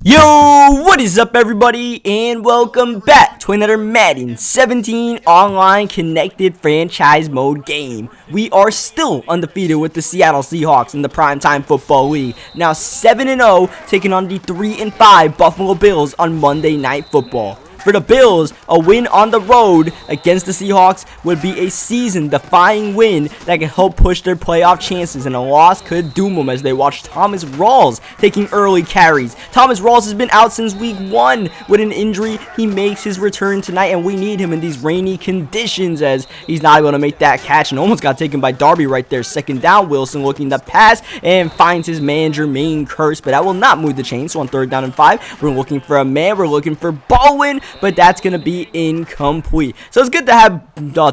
Yo, what is up everybody, and welcome back to another Madden 17 online connected franchise mode game. We are still undefeated with the Seattle Seahawks in the Primetime Football League. Now 7-0, taking on the 3-5 Buffalo Bills on Monday Night Football. For the Bills, a win on the road against the Seahawks would be a season-defying win that could help push their playoff chances, and a loss could doom them as they watch Thomas Rawls taking early carries. Thomas Rawls has been out since week 1 with an injury. He makes his return tonight, and we need him in these rainy conditions as he's not able to make that catch and almost got taken by Darby right there. Second down, Wilson looking to pass and finds his man Jermaine Kearse, but that will not move the chain. So on 3rd down and 5, we're looking for a man. We're looking for Baldwin, but that's going to be incomplete. So it's good to have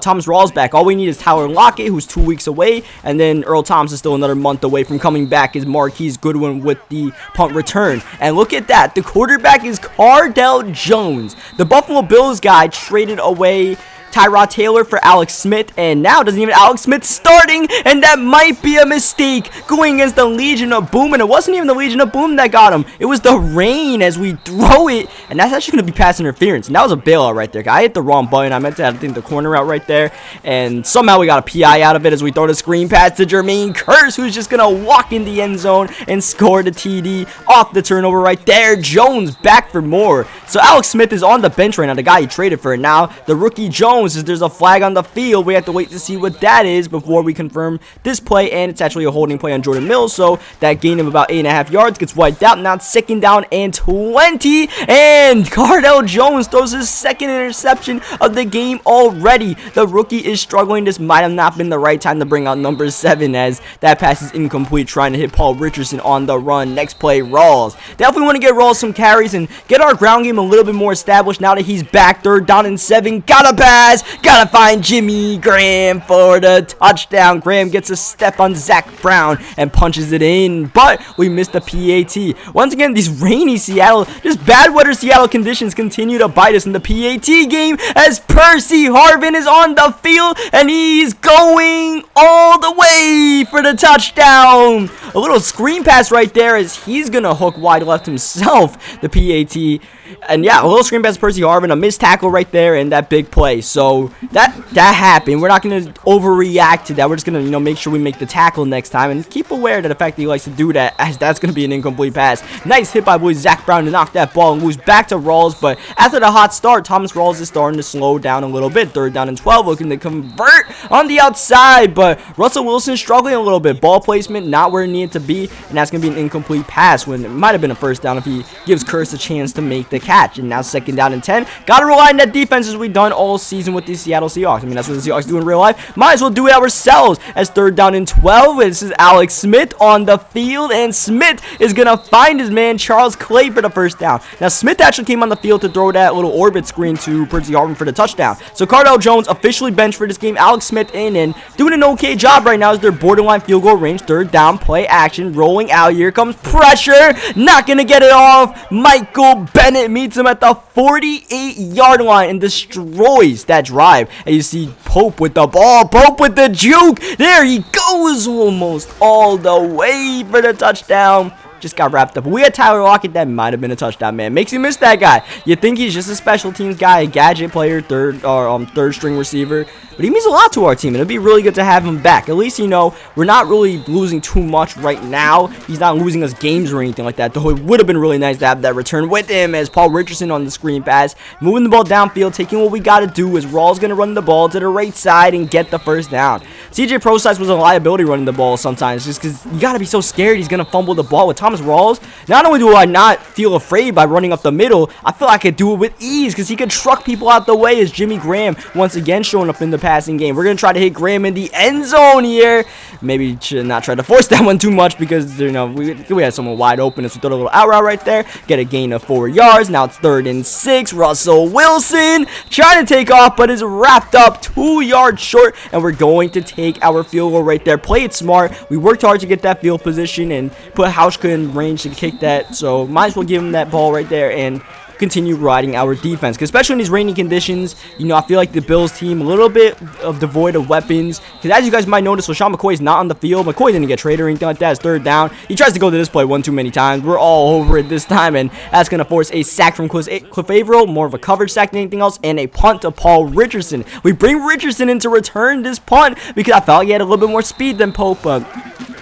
Thomas Rawls back. All we need is Tyler Lockett, who's 2 weeks away, and then Earl Thomas is still another month away from coming back as Marquise Goodwin with the punt return. And look at that. The quarterback is Cardell Jones. The Buffalo Bills guy traded away Tyrod Taylor for Alex Smith, and now doesn't even Alex Smith starting, and that might be a mistake going against the Legion of Boom. And it wasn't even the Legion of Boom that got him, it was the rain as we throw it, and that's actually going to be pass interference. And that was a bailout right there. I hit the wrong button. I meant to have the corner out right there, and somehow we got a PI out of it as we throw the screen pass to Jermaine Kearse, who's just going to walk in the end zone and score the TD off the turnover right there. Jones back for more. So Alex Smith is on the bench right now, the guy he traded for. Now the rookie Jones, as there's a flag on the field, we have to wait to see what that is before we confirm this play, and it's actually a holding play on Jordan Mills, so that gain of about 8.5 yards gets wiped out. Now it's 2nd down and 20, and Cardell Jones throws his 2nd interception of the game already. The rookie is struggling. This might have not been the right time to bring out number 7 as that pass is incomplete, trying to hit Paul Richardson on the run. Next play, Rawls. Definitely want to get Rawls some carries and get our ground game a little bit more established now that he's back. 3rd down and 7, gotta pass. Gotta find Jimmy Graham for the touchdown. Graham gets a step on Zach Brown and punches it in, but we missed the PAT. Once again, these rainy Seattle, just bad weather Seattle conditions continue to bite us in the PAT game as Percy Harvin is on the field and he's going all the way for the touchdown. A little screen pass right there as he's gonna hook wide left himself, the PAT. And yeah, a little screen pass to Percy Harvin, a missed tackle right there, and that big play. So that happened. We're not going to overreact to that. We're just going to, make sure we make the tackle next time and keep aware of the fact that he likes to do that, as that's going to be an incomplete pass. Nice hit by boy Zach Brown to knock that ball and moves back to Rawls, but after the hot start, Thomas Rawls is starting to slow down a little bit. 3rd down and 12, looking to convert on the outside, but Russell Wilson struggling a little bit. Ball placement not where it needed to be, and that's going to be an incomplete pass when it might have been a 1st down if he gives Kearse a chance to make the catch. And now 2nd down and 10. Gotta rely on that defense as we've done all season with the Seattle Seahawks. I mean, that's what the Seahawks do in real life. Might as well do it ourselves as 3rd down and 12. This is Alex Smith on the field, and Smith is gonna find his man Charles Clay for the 1st down. Now Smith actually came on the field to throw that little orbit screen to Percy Harvin for the touchdown. So Cardell Jones officially benched for this game. Alex Smith in and doing an okay job right now as they're borderline field goal range. 3rd down, play action, rolling out. Here comes pressure, not gonna get it off. Michael Bennett meets him at the 48-yard line and destroys that drive. And you see Pope with the ball. Pope with the juke. There he goes, almost all the way for the touchdown. Just got wrapped up. We had Tyler Lockett. That might have been a touchdown, man. Makes you miss that guy. You think he's just a special teams guy, a gadget player, third string receiver, but he means a lot to our team, and it'd be really good to have him back. At least, we're not really losing too much right now. He's not losing us games or anything like that, though it would have been really nice to have that return with him as Paul Richardson on the screen pass, moving the ball downfield, taking what we got to do as Rawls going to run the ball to the right side and get the 1st down. CJ Procise was a liability running the ball sometimes just because you got to be so scared he's going to fumble the ball. With Thomas Rawls, not only do I not feel afraid by running up the middle, I feel I could do it with ease because he could truck people out the way as Jimmy Graham once again showing up in the passing game. We're going to try to hit Graham in the end zone here. Maybe should not try to force that one too much because, we had someone wide open. So we throw a little out route right there. Get a gain of 4 yards. Now it's 3rd and 6. Russell Wilson trying to take off, but is wrapped up 2 yards short, and we're going to take our field goal right there. Play it smart. We worked hard to get that field position and put Hauschka in range to kick that, so might as well give him that ball right there and continue riding our defense. Because especially in these rainy conditions, you know, I feel like the Bills team a little bit of devoid of weapons. Because as you guys might notice, LaShawn McCoy is not on the field. McCoy didn't get traded or anything like that. It's third down. He tries to go to this play one too many times. We're all over it this time, and that's going to force a sack from Cliff Averill, more of a coverage sack than anything else, and a punt to Paul Richardson. We bring Richardson in to return this punt because I felt he had a little bit more speed than Pope, but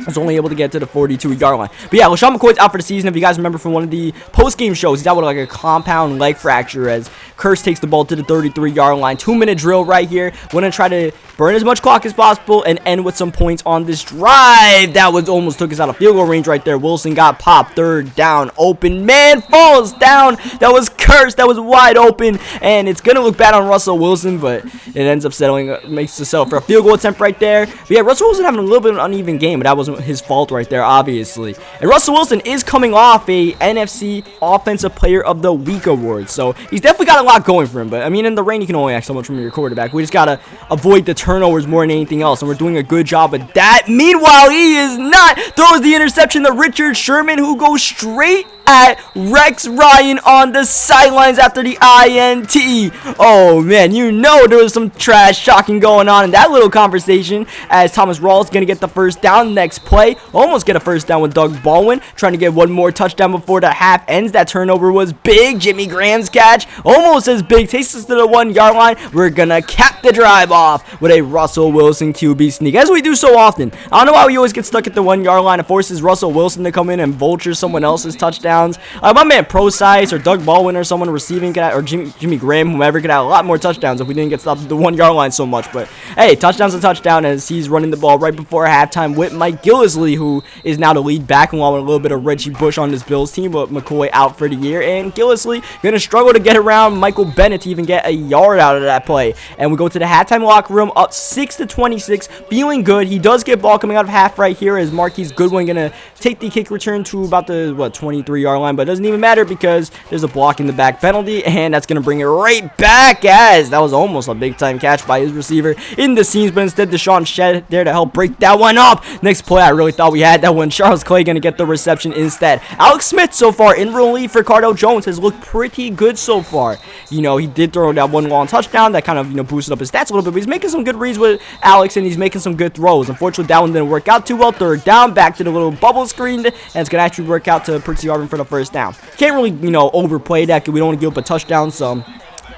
was only able to get to the 42-yard line. But yeah, LaShawn McCoy's out for the season. If you guys remember from one of the post-game shows, he's out with like a compound leg fracture as Curse takes the ball to the 33-yard line. 2-minute drill right here. We're going to try to burn as much clock as possible and end with some points on this drive. That was almost took us out of field goal range right there. Wilson got popped. Third down. Open man falls down. That was Curse. That was wide open. And it's going to look bad on Russell Wilson, but it ends up settling, makes us settle for a field goal attempt right there. But yeah, Russell Wilson having a little bit of an uneven game, but that wasn't his fault right there, obviously. And Russell Wilson is coming off a NFC Offensive Player of the Week award, so he's definitely got a lot going for him. But I mean, in the rain, you can only ask so much from your quarterback. We just gotta avoid the turnovers more than anything else, and we're doing a good job of that. Meanwhile, he is not. Throws the interception to Richard Sherman, who goes straight at Rex Ryan on the sidelines after the INT. Oh man, you know there was some trash talking going on in that little conversation as Thomas Rawls gonna get the first down. Next play, almost get a first down with Doug Baldwin, trying to get one more touchdown before the half ends. That turnover was big. Jimmy Graham's catch, almost as big, takes us to the 1-yard line. We're gonna cap the drive off with a Russell Wilson QB sneak, as we do so often. I don't know why we always get stuck at the 1-yard line. It forces Russell Wilson to come in and vulture someone else's touchdowns. My man ProSize or Doug Baldwin or someone receiving could have, or Jimmy Graham, whomever, could have a lot more touchdowns if we didn't get stopped at the 1-yard line so much. But hey, touchdown's a touchdown as he's running the ball right before halftime with Mike Gillislee, who is now the lead back, along with a little bit of Reggie Bush on this Bills team, but McCoy out for the year, and Gillislee gonna struggle to get around Michael Bennett to even get a yard out of that play. And we go to the halftime locker room up 6-26, feeling good. He does get ball coming out of half right here as Marquise Goodwin gonna take the kick return to about the 23-yard line, but it doesn't even matter because there's a block in the back penalty, and that's gonna bring it right back, as that was almost a big time catch by his receiver in the seams, but instead Deshaun Shed there to help break that one up. Next play, I really thought we had that one. Charles Clay gonna get the reception instead. Alex Smith so far in relief for Cardell Jones has looked pretty good so far. You know, he did throw that one long touchdown that kind of, you know, boosted up his stats a little bit, but he's making some good reads with Alex, and he's making some good throws. Unfortunately, that one didn't work out too well. Third down, back to the little bubble screen, and it's gonna actually work out to Percy Harvin for the first down. Can't really, you know, overplay that because we don't want to give up a touchdown, so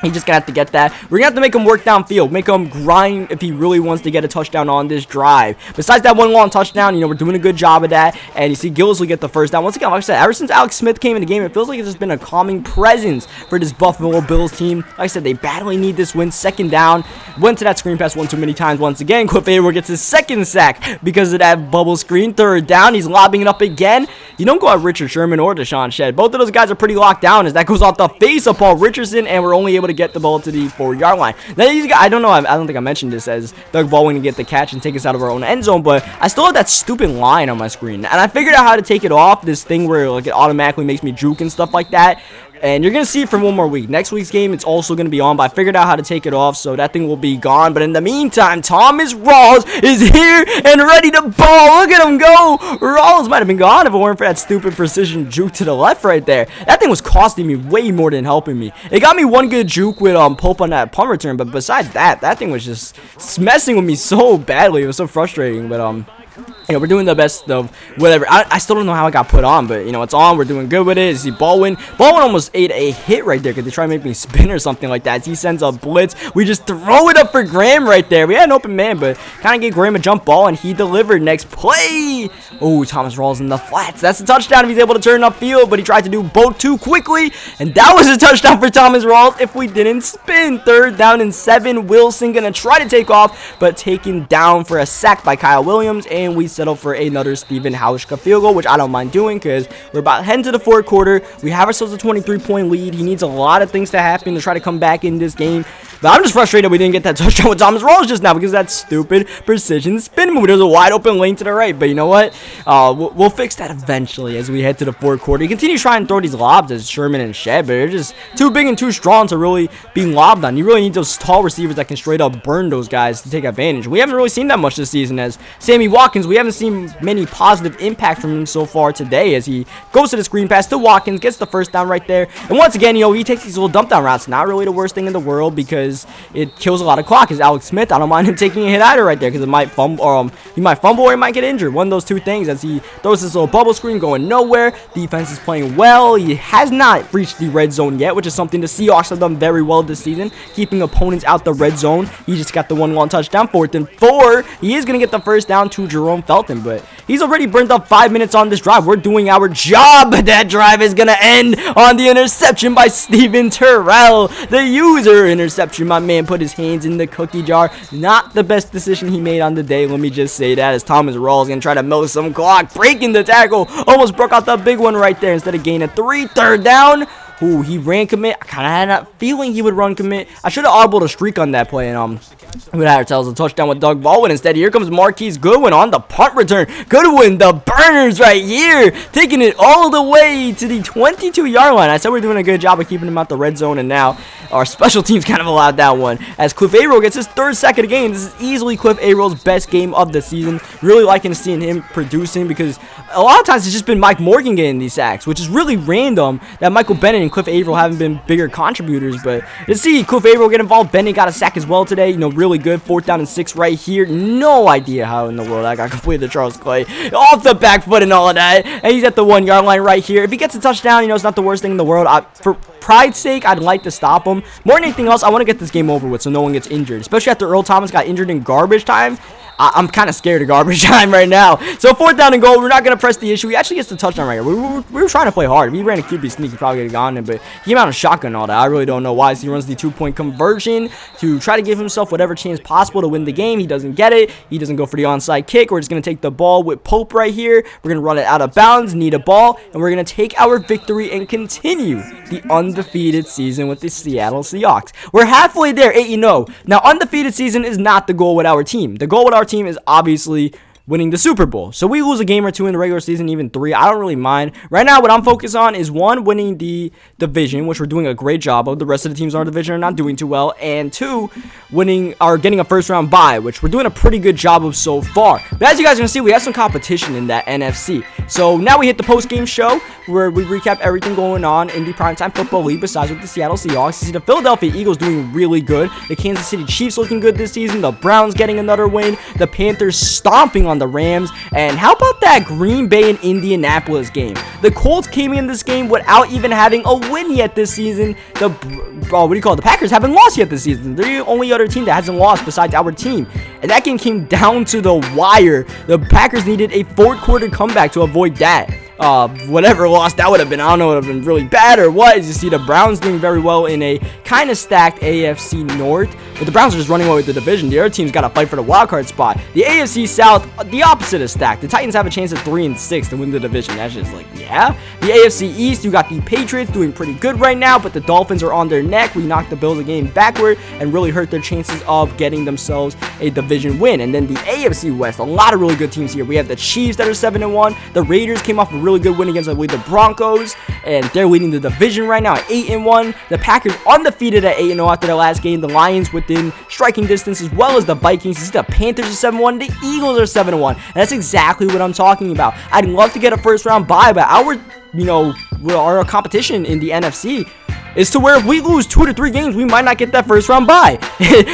he's just gonna have to get that. We're gonna have to make him work downfield, make him grind if he really wants to get a touchdown on this drive. Besides that one long touchdown, you know, we're doing a good job of that. And you see Gillis will get the first down. Once again, like I said, ever since Alex Smith came in the game, it feels like it's just been a calming presence for this Buffalo Bills team. Like I said, they badly need this win. Second down, went to that screen pass one too many times once again. Cliff Averill gets his second sack because of that bubble screen. Third down, he's lobbing it up again. You don't go at Richard Sherman or Deshaun Shed. Both of those guys are pretty locked down as that goes off the face of Paul Richardson, and we're only able to get the ball to the 4-yard line. Now these guys, I don't know, I don't think I mentioned this, as Doug Baldwin to get the catch and take us out of our own end zone, but I still have that stupid line on my screen, and I figured out how to take it off, this thing where like it automatically makes me juke and stuff like that. And you're going to see it for one more week. Next week's game, it's also going to be on, but I figured out how to take it off, so that thing will be gone. But in the meantime, Thomas Rawls is here and ready to ball. Look at him go. Rawls might have been gone if it weren't for that stupid precision juke to the left right there. That thing was costing me way more than helping me. It got me one good juke with Pope on that punt return, but besides that, that thing was just messing with me so badly. It was so frustrating, but you know, we're doing the best of whatever. I still don't know how I got put on, but, you know, it's on. We're doing good with it. See, Baldwin almost ate a hit right there because they try to make me spin or something like that. As he sends a blitz, we just throw it up for Graham right there. We had an open man, but kind of gave Graham a jump ball, and he delivered. Next play. Oh, Thomas Rawls in the flats. That's a touchdown if he's able to turn upfield, but he tried to do both too quickly, and that was a touchdown for Thomas Rawls if we didn't spin. Third down and 7. Wilson going to try to take off, but taken down for a sack by Kyle Williams, and we settle for another Steven Hauschka field goal, which I don't mind doing because we're about heading to the fourth quarter. We have ourselves a 23-point lead. He needs a lot of things to happen to try to come back in this game. But I'm just frustrated we didn't get that touchdown with Thomas Rawls just now because of that stupid precision spin move. There's a wide open lane to the right. But you know what? We'll fix that eventually as we head to the fourth quarter. He continues trying to throw these lobs as Sherman and Shed, but they're just too big and too strong to really be lobbed on. You really need those tall receivers that can straight up burn those guys to take advantage. We haven't really seen that much this season as Sammy Watkins. We haven't seen many positive impact from him so far today as he goes to the screen pass to Watkins, gets the first down right there. And once again, he takes these little dump down routes. Not really the worst thing in the world because it kills a lot of clock. As Alex Smith, I don't mind him taking a hit either right there because it might fumble, or he might fumble or he might get injured. One of those two things as he throws this little bubble screen going nowhere. Defense is playing well. He has not reached the red zone yet, which is something the Seahawks have done very well this season, keeping opponents out the red zone. He just got the 1-1 touchdown, 4th and 4. He is going to get the first down to Jerome Felton, but he's already burned up 5 minutes on this drive. We're doing our job. That drive is going to end on the interception by Steven Terrell. The user interception. My man put his hands in the cookie jar. Not the best decision he made on the day. Let me just say that as Thomas Rawls is going to try to milk some clock. Breaking the tackle. Almost broke out the big one right there instead of gaining 3. 3rd down. Ooh, he ran commit. I kind of had a feeling he would run commit. I should have audibled a streak on that play and would have tells a touchdown with Doug Baldwin. Instead, here comes Marquise Goodwin on the punt return. Goodwin, the burners right here, taking it all the way to the 22-yard line. I said we're doing a good job of keeping him out the red zone, and now our special teams kind of allowed that one. As Cliff Averill gets his 3rd sack of the game. This is easily Cliff Averill's best game of the season. Really liking seeing him producing because a lot of times it's just been Mike Morgan getting these sacks, which is really random that Michael Bennett and Cliff Averill haven't been bigger contributors. But let's see Cliff Averill get involved. Bennett got a sack as well today. Really good. 4th down and 6 right here. No idea how in the world I got completed the Charles Clay off the back foot and all of that. And he's at the 1-yard line right here. If he gets a touchdown, it's not the worst thing in the world. For pride's sake, I'd like to stop him. More than anything else, I want to get this game over with so no one gets injured. Especially after Earl Thomas got injured in garbage time. I'm kind of scared of garbage time right now. So 4th down and goal. We're not going to press the issue. He actually gets the touchdown right here. We were trying to play hard. If he ran a QB sneak, he probably would have gone in. But he came out of shotgun and all that. I really don't know why. So he runs the 2-point conversion to try to give himself whatever chance possible to win the game. He doesn't get it. He doesn't go for the onside kick. We're just going to take the ball with Pope right here. We're going to run it out of bounds. Need a ball. And we're going to take our victory and continue the undefeated season with the Seattle Seahawks. We're halfway there, 8-0. Now, undefeated season is not the goal with our team. The goal with our team is obviously winning the Super Bowl. So we lose a game or 2 in the regular season, even 3. I don't really mind. Right now, what I'm focused on is 1, winning the division, which we're doing a great job of. The rest of the teams in our division are not doing too well. And 2, winning or getting a first-round bye, which we're doing a pretty good job of so far. But as you guys can see, we have some competition in that NFC. So now we hit the post-game show where we recap everything going on in the Primetime Football League besides with the Seattle Seahawks. You see the Philadelphia Eagles doing really good. The Kansas City Chiefs looking good this season. The Browns getting another win. The Panthers stomping on the Rams. And how about that Green Bay and Indianapolis game? The Colts came in this game without even having a win yet this season. The Packers haven't lost yet this season. They're the only other team that hasn't lost besides our team. And that game came down to the wire. The Packers needed a 4th quarter comeback to avoid that. Whatever loss that would have been, I don't know, it would have been really bad or what. As you see, the Browns doing very well in a kind of stacked AFC North, but the Browns are just running away with the division. The other team's got to fight for the wild card spot. The AFC South, the opposite is stacked. The Titans have a chance at 3-6 to win the division. That's just like, yeah. The AFC East, you got the Patriots doing pretty good right now, but the Dolphins are on their neck. We knocked the Bills a game backward and really hurt their chances of getting themselves a division win. And then the AFC West, a lot of really good teams here. We have the Chiefs that are 7-1. The Raiders came off a really good win against, I believe, the Broncos, and they're leading the division right now at 8-1. The Packers undefeated at 8-0 after their last game. The Lions within striking distance, as well as the Vikings. You see the Panthers are 7-1. The Eagles are 7-1. And that's exactly what I'm talking about. I'd love to get a first round bye, but our competition in the NFC is to where if we lose 2 to 3 games, we might not get that first round bye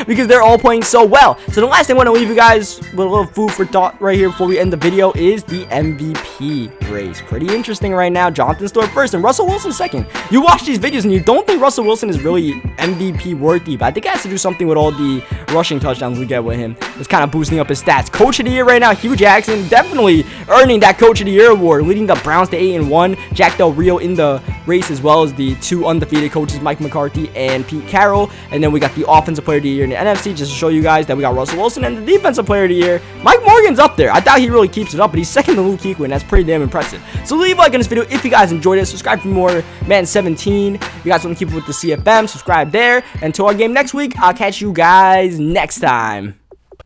because they're all playing so well. So the last thing I want to leave you guys with a little food for thought right here before we end the video is the MVP race. Pretty interesting right now. Jonathan Stewart first and Russell Wilson second. You watch these videos and you don't think Russell Wilson is really MVP worthy, but I think it has to do something with all the rushing touchdowns we get with him. It's kind of boosting up his stats. Coach of the Year right now, Hugh Jackson, definitely earning that Coach of the Year award, leading the Browns to 8-1. Jack Del Rio in the race, as well as the 2 undefeated coaches, Mike McCarthy and Pete Carroll. And then we got the Offensive Player of the Year in the NFC, just to show you guys that we got Russell Wilson. And the Defensive Player of the Year, Mike Morgan's up there. I doubt he really keeps it up, but he's second to Luke Kuechly, and that's pretty damn impressive. press it. So leave a like on this video if you guys enjoyed it. Subscribe for more Madden 17. If you guys want to keep up with the CFM, subscribe there. Until our game next week, I'll catch you guys next time.